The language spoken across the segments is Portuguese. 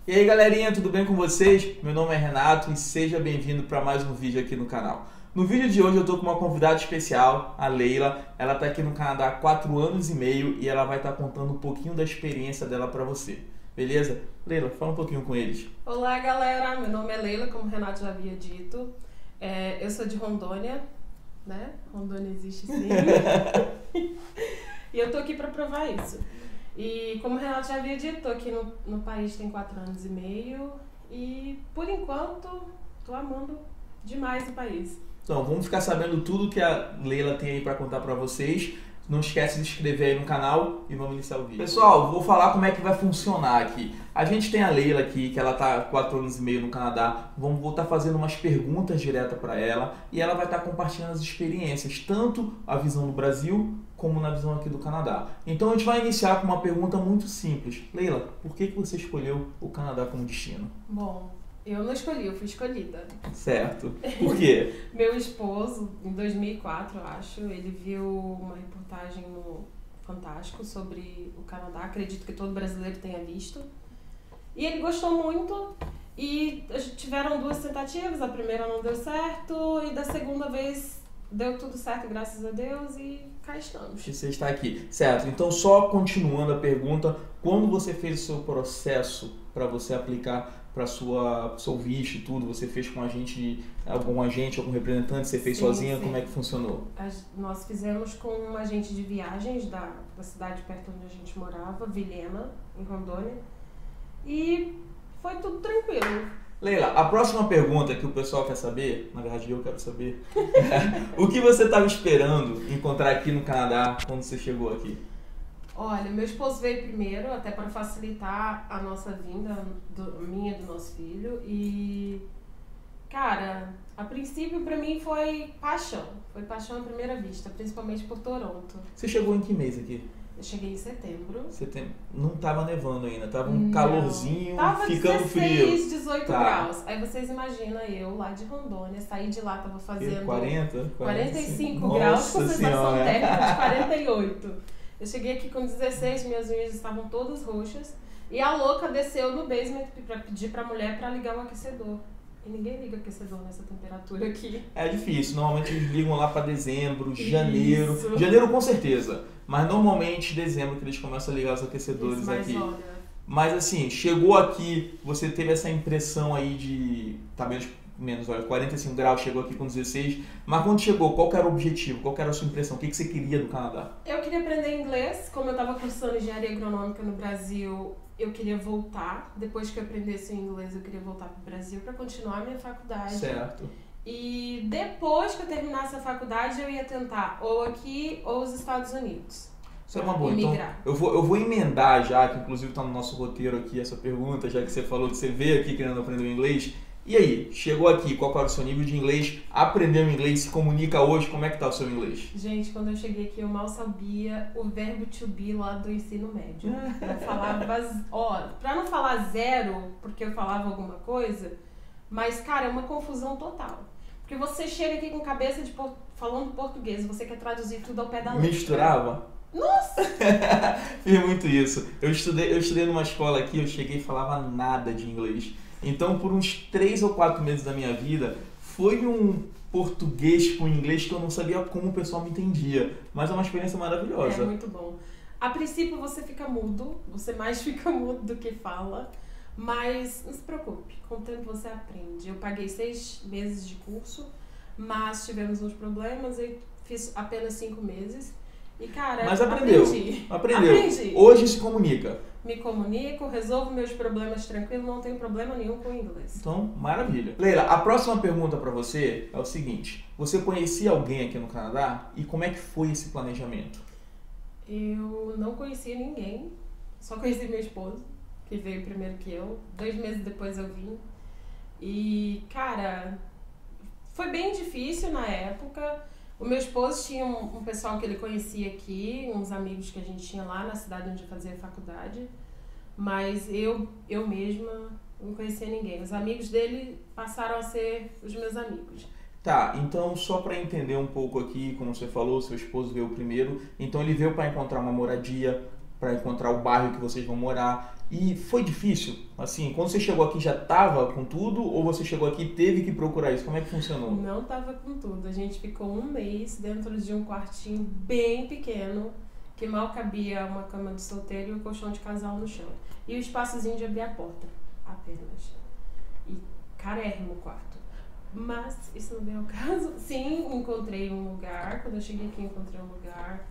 E aí galerinha, tudo bem com vocês? Meu nome é Renato e seja bem-vindo para mais um vídeo aqui no canal. No vídeo de hoje eu tô com uma convidada especial, a Leila. Ela tá aqui no Canadá há 4 anos e meio e ela vai estar contando um pouquinho da experiência dela para você. Beleza? Leila, fala um pouquinho com eles. Olá galera, meu nome é Leila, como o Renato já havia dito. Eu sou de Rondônia, né? Rondônia existe sim. E eu tô aqui para provar isso. E como o Renato já havia dito, tô aqui no país tem 4 anos e meio e por enquanto tô amando demais o país. Então, vamos ficar sabendo tudo que a Leila tem aí para contar para vocês. Não esquece de se inscrever aí no canal e vamos iniciar o vídeo. Pessoal, vou falar como é que vai funcionar aqui. A gente tem a Leila aqui, que ela tá há 4 anos e meio no Canadá. Vou estar fazendo umas perguntas diretas para ela e ela vai estar compartilhando as experiências, tanto a visão do Brasil como na visão aqui do Canadá. Então a gente vai iniciar com uma pergunta muito simples. Leila, por que você escolheu o Canadá como destino? Bom, eu não escolhi, eu fui escolhida. Certo. Por quê? Meu esposo, em 2004, eu acho, ele viu uma reportagem no Fantástico sobre o Canadá. Acredito que todo brasileiro tenha visto. E ele gostou muito e tiveram 2 tentativas. A primeira não deu certo e da segunda vez deu tudo certo, graças a Deus, e cá estamos. Você está aqui. Certo. Então, só continuando a pergunta, quando você fez o seu processo para você aplicar para seu visto e tudo, você fez com algum representante, você fez sozinha? Sim. Como é que funcionou? Nós fizemos com um agente de viagens da cidade perto onde a gente morava, Vilhena, em Rondônia, e foi tudo tranquilo. Leila, a próxima pergunta que o pessoal quer saber, na verdade eu quero saber, o que você estava esperando encontrar aqui no Canadá quando você chegou aqui? Olha, meu esposo veio primeiro, até para facilitar a nossa vinda, minha e do nosso filho. E, cara, a princípio para mim foi paixão. Foi paixão à primeira vista, principalmente por Toronto. Você chegou em que mês aqui? Eu cheguei em setembro. Setembro. Não tava nevando ainda, tava um calorzinho, tava ficando 16, frio. 18 Tá. graus. Aí vocês imaginam eu lá de Rondônia, saí de lá, tava fazendo 45 graus com Nossa sensação Senhora. térmica de 48. Eu cheguei aqui com 16, minhas unhas estavam todas roxas. E a louca desceu no basement pra pedir pra mulher pra ligar o aquecedor. E ninguém liga aquecedor nessa temperatura aqui. É difícil, normalmente eles ligam lá para dezembro, Isso. janeiro. Janeiro com certeza, mas normalmente dezembro que eles começam a ligar os aquecedores Isso, mas aqui. olha, Mas assim, chegou aqui, você teve essa impressão aí de, tá menos, olha, 45 graus, chegou aqui com 16, mas quando chegou, qual que era o objetivo? Qual que era a sua impressão? O que você queria do Canadá? eu queria aprender inglês. Como eu estava cursando engenharia agronômica no Brasil, eu queria voltar. Depois que eu aprendesse o inglês, eu queria voltar para o Brasil para continuar a minha faculdade. Certo. E depois que eu terminasse a faculdade, eu ia tentar ou aqui ou os Estados Unidos. Isso é uma boa. Então, Imigrar. eu vou emendar já, que inclusive está no nosso roteiro aqui essa pergunta, já que você falou que você veio aqui querendo aprender o inglês. E aí, chegou aqui, qual era o seu nível de inglês? Aprendeu inglês, se comunica hoje, como é que tá o seu inglês? Gente, quando eu cheguei aqui, eu mal sabia o verbo to be lá do ensino médio. Eu falava, pra não falar zero, porque eu falava alguma coisa, mas, cara, é uma confusão total. Porque você chega aqui com cabeça de falando português, você quer traduzir tudo ao pé da letra. Misturava? Nossa! Fiz muito isso. Eu estudei numa escola aqui, eu cheguei e falava nada de inglês. Então, por uns 3 ou 4 meses da minha vida, foi um português com inglês que eu não sabia como o pessoal me entendia. Mas é uma experiência maravilhosa. É muito bom. A princípio você fica mudo, você mais fica mudo do que fala, mas não se preocupe, com o tempo você aprende. Eu paguei 6 meses de curso, mas tivemos uns problemas e fiz apenas 5 meses. E, cara, Mas aprendeu. Aprendi. Hoje se comunica. Me comunico, resolvo meus problemas tranquilo, não tenho problema nenhum com inglês. Então, maravilha. Leila, a próxima pergunta para você é o seguinte. Você conhecia alguém aqui no Canadá e como é que foi esse planejamento? Eu não conhecia ninguém, só conheci meu esposo, que veio primeiro que eu. 2 meses depois eu vim. E, cara, foi bem difícil na época. O meu esposo tinha um pessoal que ele conhecia aqui, uns amigos que a gente tinha lá na cidade onde eu fazia faculdade, mas eu mesma não conhecia ninguém. Os amigos dele passaram a ser os meus amigos. Tá, então só para entender um pouco aqui, como você falou, seu esposo veio primeiro, então ele veio para encontrar uma moradia, para encontrar o bairro que vocês vão morar. E foi difícil? Assim, quando você chegou aqui já tava com tudo ou você chegou aqui e teve que procurar isso? Como é que funcionou? Não tava com tudo. A gente ficou um mês dentro de um quartinho bem pequeno, que mal cabia uma cama de solteiro e um colchão de casal no chão. E o espaçozinho de abrir a porta, apenas. E carérrimo o quarto. Mas isso não veio ao caso. Sim, encontrei um lugar. Quando eu cheguei aqui, encontrei um lugar.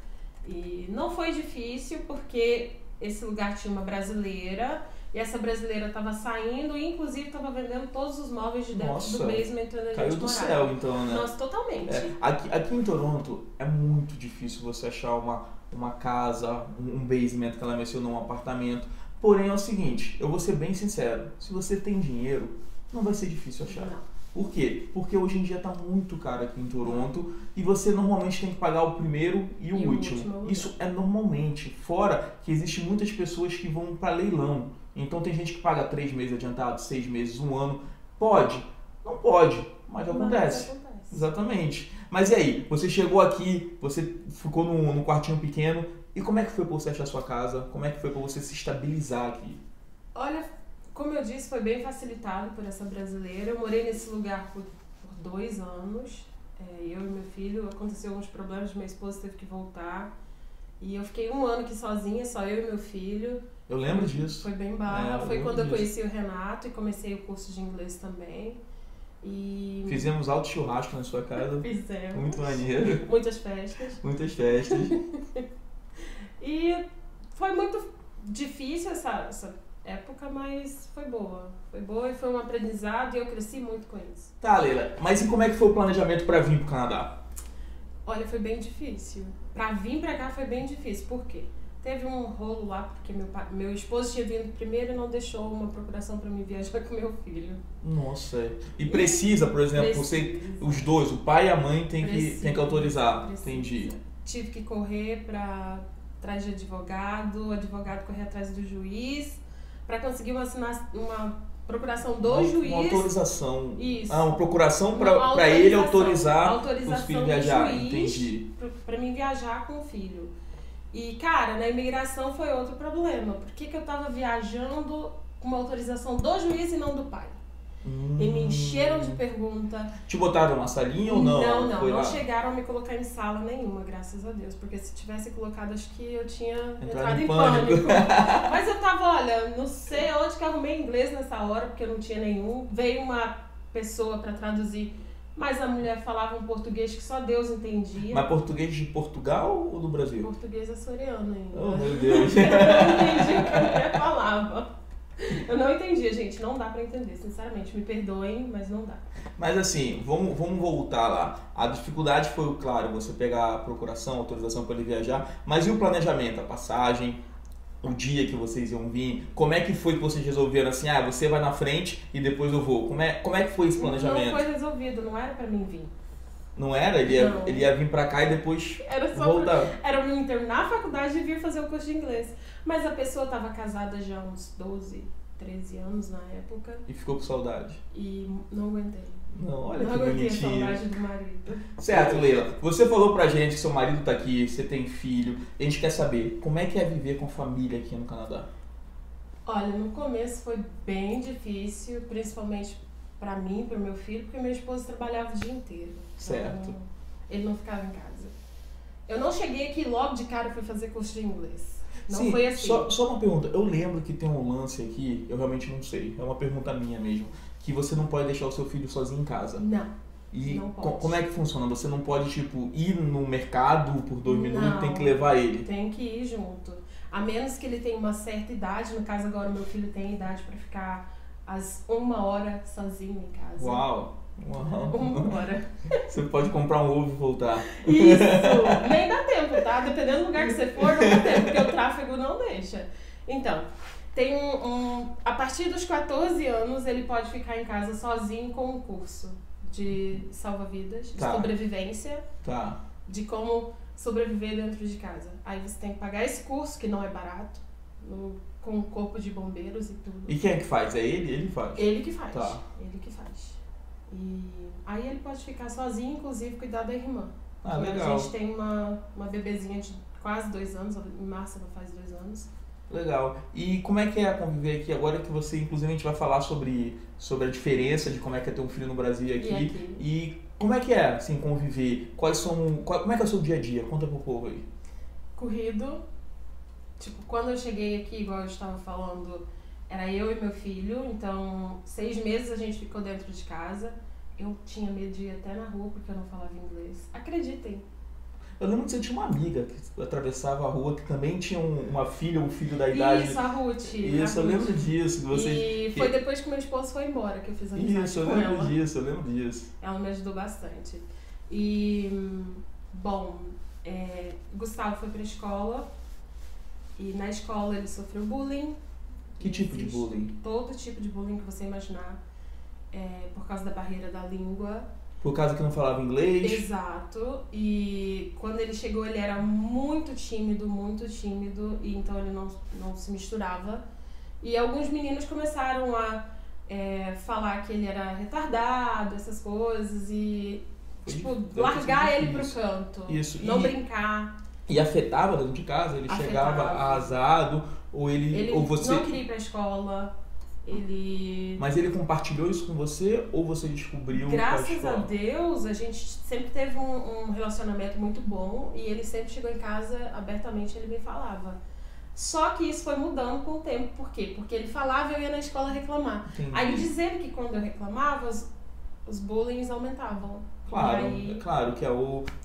E não foi difícil, porque esse lugar tinha uma brasileira. E essa brasileira estava saindo e, inclusive, estava vendendo todos os móveis de dentro do basement onde a gente caiu do morava. céu, então, né? Nossa, totalmente. Aqui em Toronto é muito difícil você achar uma casa, um basement, que ela mencionou, um apartamento. Porém, é o seguinte, eu vou ser bem sincero. Se você tem dinheiro, não vai ser difícil achar. Não. Por quê? Porque hoje em dia está muito caro aqui em Toronto e você normalmente tem que pagar o primeiro e o último. Isso é normalmente. Fora que existem muitas pessoas que vão para leilão. Então tem gente que paga 3 meses adiantado, 6 meses, 1 ano. Pode? Não pode, mas acontece. Exatamente. Mas e aí? Você chegou aqui, você ficou num quartinho pequeno. E como é que foi para você achar sua casa? Como é que foi para você se estabilizar aqui? Olha, como eu disse, foi bem facilitado por essa brasileira. Eu morei nesse lugar por 2 anos. Eu e meu filho, aconteceu uns problemas, minha esposa teve que voltar. E eu fiquei 1 ano aqui sozinha, só eu e meu filho. Eu lembro disso. Foi bem barra. Foi quando eu conheci o Renato e comecei o curso de inglês também. E fizemos alto churrasco na sua casa. Fizemos. Muito maneiro. Muitas festas. Muitas festas. E foi muito difícil essa época, mas foi boa. Foi boa e foi um aprendizado e eu cresci muito com isso. Tá, Leila. Mas e como é que foi o planejamento para vir pro Canadá? Olha, foi bem difícil. Pra vir pra cá foi bem difícil. Por quê? Teve um rolo lá, porque meu esposo tinha vindo primeiro e não deixou uma procuração pra mim viajar com meu filho. Nossa. E precisa, por exemplo, você, os dois, o pai e a mãe, tem que autorizar. Precisa. Entendi. Tive que correr atrás de advogado, o advogado correr atrás do juiz, pra conseguir uma procuração do juiz. Uma autorização. Isso. Uma procuração para ele autorizar os filhos viajar. Entendi. Pra mim viajar com o filho. E, cara, na imigração foi outro problema. Por que eu tava viajando com uma autorização do juiz e não do pai? E me encheram de pergunta. Te botaram na salinha ou não? Não chegaram a me colocar em sala nenhuma, graças a Deus. Porque se tivesse colocado, acho que eu tinha entrado em pânico. Mas eu tava, olha, não sei onde que eu arrumei inglês nessa hora, porque eu não tinha nenhum. Veio uma pessoa pra traduzir, mas a mulher falava um português que só Deus entendia. Mas português de Portugal ou do Brasil? Português açoriano ainda. Oh, meu Deus. Eu não entendi o que a mulher falava. Eu não entendia, gente. Não dá pra entender, sinceramente. Me perdoem, mas não dá. Mas assim, vamos voltar lá. A dificuldade foi, claro, você pegar a procuração, a autorização para ele viajar. Mas e o planejamento? A passagem, o dia que vocês iam vir? Como é que foi que vocês resolveram assim? Você vai na frente e depois eu vou. Como é que foi esse planejamento? Não foi resolvido, não era pra mim vir. Não era? Ele ia vir pra cá e depois voltar. Era pra mim terminar a faculdade e vir fazer o curso de inglês. Mas a pessoa estava casada já há uns 12, 13 anos na época. E ficou com saudade. E não aguentei. Não, olha não que aguentei bonitinho. a saudade do marido. Certo, Leila. Você falou pra gente que seu marido tá aqui, você tem filho. A gente quer saber, como é que é viver com família aqui no Canadá? Olha, no começo foi bem difícil, principalmente pra mim, pro meu filho, porque meu esposo trabalhava o dia inteiro. Certo. Então, ele não ficava em casa. Eu não cheguei aqui logo de cara e fui fazer curso de inglês. Não Sim, foi assim. Só uma pergunta. Eu lembro que tem um lance aqui, eu realmente não sei. É uma pergunta minha mesmo. Que você não pode deixar o seu filho sozinho em casa. Não. E não pode. Como é que funciona? Você não pode, ir no mercado por 2 minutos, tem que levar ele? Tem que ir junto. A menos que ele tenha uma certa idade. No caso, agora, meu filho tem idade pra ficar às 1 hora sozinho em casa. Uau! 1 hora. Você pode comprar um ovo e voltar. Isso! Nem dá tempo, tá? Dependendo do lugar que você for, não dá tempo, porque o tráfego não deixa. Então, tem a partir dos 14 anos, ele pode ficar em casa sozinho com um curso de salva-vidas, de sobrevivência, de como sobreviver dentro de casa. Aí você tem que pagar esse curso, que não é barato, com o corpo de bombeiros e tudo. E quem é que faz? É ele? Ele faz? Ele que faz. Tá. Ele que faz. E aí ele pode ficar sozinho, inclusive cuidar da irmã. Legal. A gente tem uma bebezinha de quase 2 anos, em março ela faz 2 anos. Legal. E como é que é conviver aqui agora que você, inclusive, a gente vai falar sobre a diferença de como é que é ter um filho no Brasil e aqui. E como é que é, assim, conviver? Como é que é o seu dia a dia? Conta pro povo aí. Corrido. Tipo, quando eu cheguei aqui, igual eu estava falando, era eu e meu filho. Então, 6 meses a gente ficou dentro de casa. Eu tinha medo de ir até na rua porque eu não falava inglês. Acreditem. Eu lembro que você tinha uma amiga que atravessava a rua, que também tinha uma filha, um filho da idade. Isso, a Ruth. Isso, eu lembro disso. E foi depois que meu esposo foi embora que eu fiz amizade com ela. Eu lembro disso. Ela me ajudou bastante. E, bom, Gustavo foi pra escola. E na escola ele sofreu bullying. Que tipo de bullying? Todo tipo de bullying que você imaginar. Por causa da barreira da língua. Por causa que não falava inglês? Exato. E quando ele chegou, ele era muito tímido, e então ele não se misturava. E alguns meninos começaram a falar que ele era retardado, essas coisas, e tipo, largar ele pro canto. Isso. Não brincar. E afetava dentro de casa? Ele chegava arrasado? Ou você... não queria ir pra escola. Mas ele compartilhou isso com você ou você descobriu? Graças a Deus, a gente sempre teve um relacionamento muito bom e ele sempre chegou em casa abertamente, ele me falava. Só que isso foi mudando com o tempo. Por quê? Porque ele falava e eu ia na escola reclamar. Entendi. Aí dizendo que quando eu reclamava, os bullying aumentavam. Claro, claro que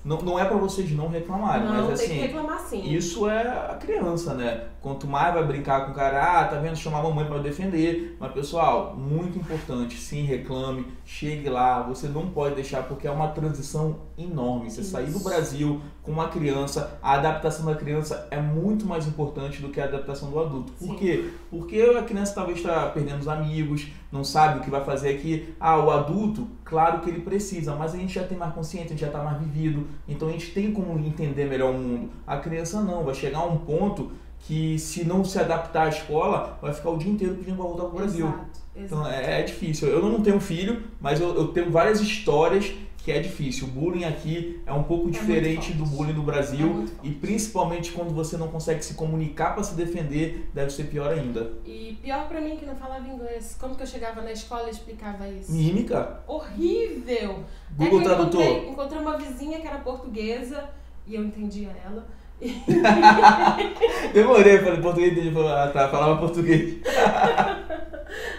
não é pra vocês não reclamarem, mas assim, tem que reclamar sim. Isso é a criança, né? Quanto mais vai brincar com o cara, tá vendo, chamar a mamãe pra defender. Mas pessoal, muito importante, sim, reclame, chegue lá, você não pode deixar, porque é uma transição enorme. Você sair do Brasil com uma criança, a adaptação da criança é muito mais importante do que a adaptação do adulto. Por quê? Porque a criança talvez está perdendo os amigos, não sabe o que vai fazer aqui. O adulto, claro que ele precisa, mas a gente já tem mais consciência, a gente já está mais vivido, então a gente tem como entender melhor o mundo. A criança não, vai chegar a um ponto que se não se adaptar à escola, vai ficar o dia inteiro pedindo para voltar para o Brasil. Exato. Então é difícil. Eu não tenho filho, mas eu tenho várias histórias que é difícil. O bullying aqui é um pouco diferente do bullying no Brasil e principalmente quando você não consegue se comunicar para se defender, deve ser pior ainda. E pior pra mim que não falava inglês. Como que eu chegava na escola e explicava isso? Mímica? Horrível! Google Tradutor. Encontrei uma vizinha que era portuguesa e eu entendia ela. Demorei, falei português, falava português.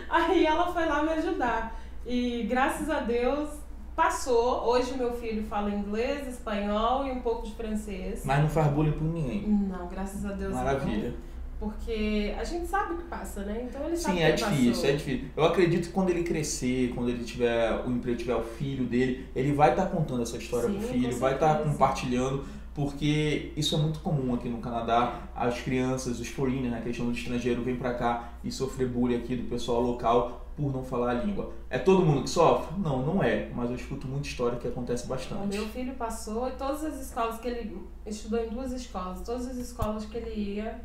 Aí ela foi lá me ajudar. E graças a Deus passou. Hoje meu filho fala inglês, espanhol e um pouco de francês. Mas não faz bullying por ninguém. Não, graças a Deus. Maravilha. Não. Porque a gente sabe o que passa, né? Então ele sabe Sim, o que passou. É difícil. Eu acredito que quando ele crescer, quando ele tiver o emprego, tiver o filho dele, ele vai estar contando essa história pro filho, vai estar compartilhando, porque isso é muito comum aqui no Canadá. As crianças, os foreigners, né, a questão do estrangeiro, vem pra cá e sofrer bullying aqui do pessoal local por não falar a língua. É todo mundo que sofre? Não, não é. Mas eu escuto muita história que acontece bastante. O meu filho passou e todas as escolas que ele estudou em 2 escolas, todas as escolas que ele ia,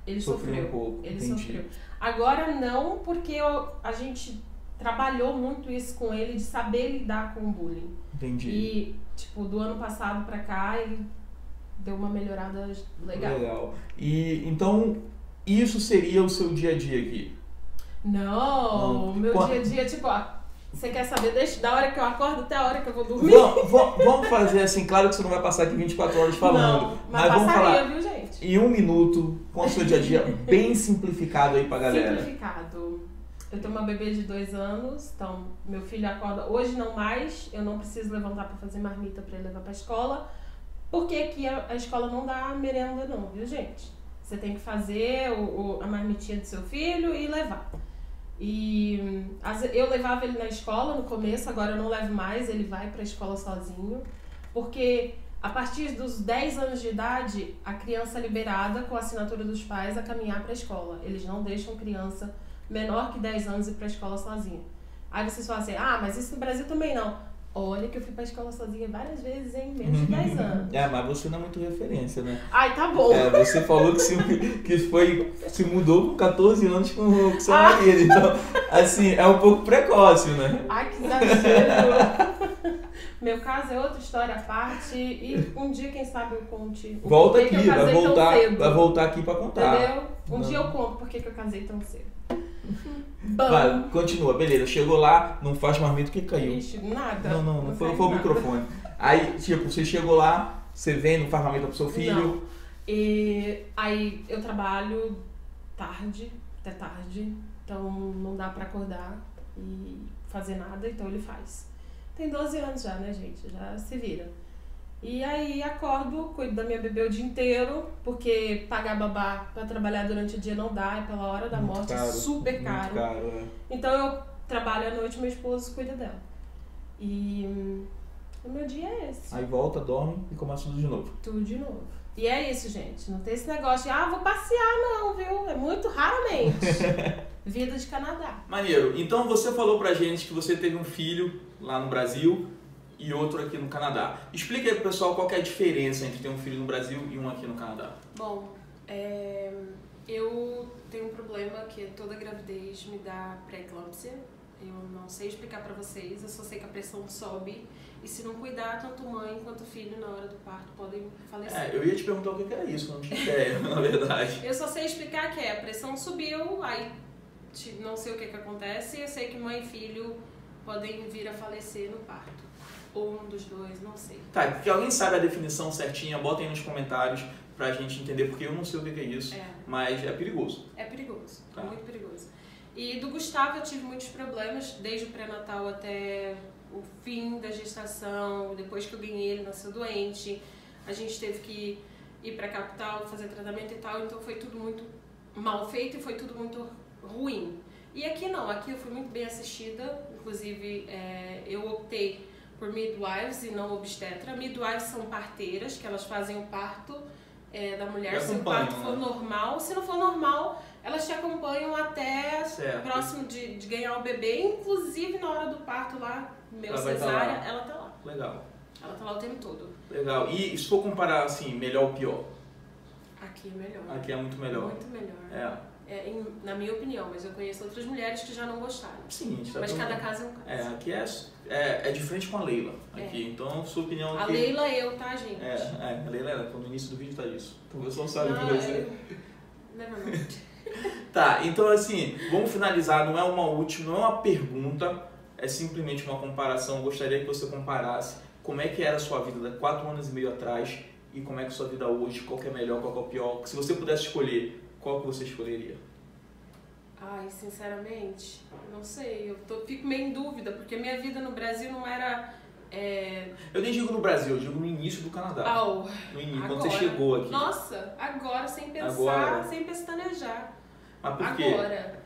ele sofreu. Um pouco. Ele Entendi. sofreu. Agora não, porque a gente trabalhou muito isso com ele, de saber lidar com o bullying. Entendi. E, tipo, do ano passado pra cá, ele deu uma melhorada legal. E, então, isso seria o seu dia a dia aqui? Não, meu dia a dia, tipo, você quer saber da hora que eu acordo até a hora que eu vou dormir? Vamos fazer assim, claro que você não vai passar aqui 24 horas falando. Não, mas vamos falar, viu, gente? Em 1 minuto, com o seu dia a dia bem simplificado aí pra galera. Simplificado. Eu tenho uma bebê de 2 anos, então meu filho acorda, hoje não mais, eu não preciso levantar pra fazer marmita pra ele levar pra escola, porque aqui a escola não dá merenda não, viu, gente? Você tem que fazer a marmitinha do seu filho e levar. E eu levava ele na escola no começo, agora eu não levo mais, ele vai pra escola sozinho, porque a partir dos 10 anos de idade, a criança é liberada com a assinatura dos pais a caminhar pra escola. Eles não deixam criança menor que 10 anos ir pra escola sozinha. Aí vocês falam assim, mas isso no Brasil também não. Olha que eu fui pra escola sozinha várias vezes em menos de 10 anos. Mas você não é muito referência, né? Ai, tá bom. Você falou que se mudou com 14 anos com seu marido. Então, assim, é um pouco precoce, né? Ai, que exagero. Meu caso é outra história à parte e um dia, quem sabe, eu conte. Volta aqui, vai Vai voltar aqui pra contar. Entendeu? Um dia eu conto por que eu casei tão cedo. Bom. Vai, continua, beleza. Chegou lá, não faz marmita que caiu. Ixi, nada. Não foi o microfone. Aí, tipo, você chegou lá, você vem, não faz marmita pro seu filho. Não. E aí eu trabalho tarde, até tarde, então não dá pra acordar e fazer nada, então ele faz. Tem 12 anos já, né, gente? Já se vira. E aí acordo, cuido da minha bebê o dia inteiro, porque pagar babá pra trabalhar durante o dia não dá, é pela hora da Muito morte, caro, é super caro. Muito caro, é. Então eu trabalho à noite, meu esposo cuida dela. E o meu dia é esse. Aí volta, dorme e começa tudo de novo. Tudo de novo. E é isso, gente. Não tem esse negócio de, vou passear não, viu? É muito raramente. Vida de Canadá. Maneiro. Então você falou pra gente que você teve um filho lá no Brasil e outro aqui no Canadá. Explica aí pro pessoal qual que é a diferença entre ter um filho no Brasil e um aqui no Canadá. Bom, eu tenho um problema que toda gravidez me dá pré-eclâmpsia. Eu não sei explicar pra vocês, eu só sei que a pressão sobe e se não cuidar, tanto mãe quanto filho na hora do parto podem falecer. Eu ia te perguntar o que era isso, eu não tinha ideia, na verdade. Eu só sei explicar que a pressão subiu, aí não sei o que acontece, eu sei que mãe e filho podem vir a falecer no parto. Ou um dos dois, não sei. Tá, porque alguém sabe a definição certinha, bota aí nos comentários pra gente entender, porque eu não sei o que é isso, mas é perigoso. É perigoso, é muito perigoso. E do Gustavo eu tive muitos problemas, desde o pré-natal até o fim da gestação, depois que eu ganhei ele, nasceu doente, a gente teve que ir pra capital, fazer tratamento e tal, então foi tudo muito mal feito e foi tudo muito ruim. E aqui não, aqui eu fui muito bem assistida, inclusive eu optei por midwives e não obstetra. Midwives são parteiras, que elas fazem o parto da mulher, se o parto for normal. Se não for normal, elas te acompanham até próximo de ganhar o bebê, inclusive na hora do parto lá, meu cesárea, ela tá lá. Legal. Ela tá lá o tempo todo. Legal. E se for comparar assim, melhor ou pior? Aqui é melhor. Aqui é muito melhor. Muito melhor. Na minha opinião, mas eu conheço outras mulheres que já não gostaram. Sim, mas cada caso é um caso. Aqui é diferente com a Leila. Aqui. Então, sua opinião aqui... A Leila tá, gente? A Leila no início do vídeo tá isso. Então você não sabe o que vai ser. Never mind. Tá, então assim, vamos finalizar. Não é uma última, não é uma pergunta, é simplesmente uma comparação. Eu gostaria que você comparasse como é que era a sua vida 4 anos e meio atrás e como é que é a sua vida hoje, qual que é melhor, qual que é o pior. Se você pudesse escolher, qual que você escolheria? Ai, sinceramente, não sei. Fico meio em dúvida, porque minha vida no Brasil não era... Eu nem digo no Brasil, eu digo no início do Canadá. No início, quando você chegou aqui. Nossa, agora, sem pensar, sem pestanejar. Mas por quê? Agora,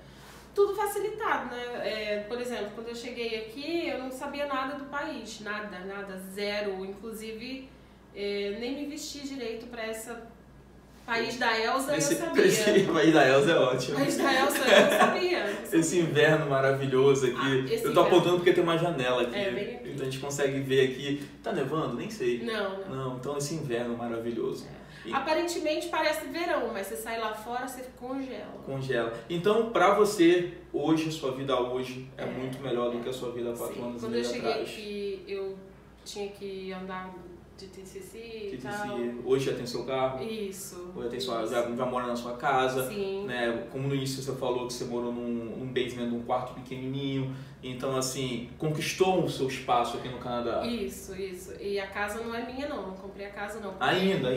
tudo facilitado, né? Por exemplo, quando eu cheguei aqui, eu não sabia nada do país. Nada, zero. Inclusive, nem me vesti direito pra essa... País da Elsa eu sabia. Esse país da Elsa é ótimo. País da Elsa eu sabia. Esse inverno maravilhoso aqui. Eu tô apontando porque tem uma janela aqui. Bem aqui. Então a gente consegue ver aqui. Tá nevando? Nem sei. Não. Então esse inverno maravilhoso. Aparentemente parece verão, mas você sai lá fora, você congela. Então, pra você, hoje, a sua vida hoje é muito melhor do que a sua vida há 4 anos e meio atrás. Quando eu cheguei aqui, eu tinha que andar de TCC e tal. Hoje já tem seu carro? Isso. Hoje já mora na sua casa. Sim. Né? Como no início você falou que você morou num basement, num quarto pequenininho. Então, assim, conquistou o seu espaço aqui no Canadá. Isso. E a casa não é minha, não comprei a casa, não. Ainda.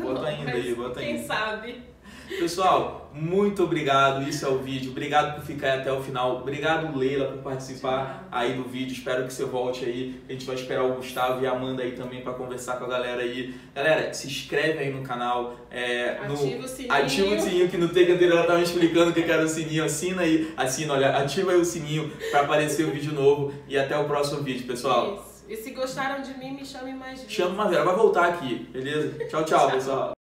Bota ainda. Quem sabe? Pessoal, muito obrigado. Isso é o vídeo. Obrigado por ficar até o final. Obrigado, Leila, por participar aí do vídeo. Espero que você volte aí. A gente vai esperar o Gustavo e a Amanda aí também para conversar com a galera aí. Galera, se inscreve aí no canal. Ativa o sininho. Ativa o sininho, que no take anterior ela estava me explicando o que era o sininho. Ativa aí o sininho para aparecer o vídeo novo. E até o próximo vídeo, pessoal. Isso. E se gostaram de mim, me chamem mais vezes. Chama mais vezes. Ela vai voltar aqui, beleza? Tchau, pessoal.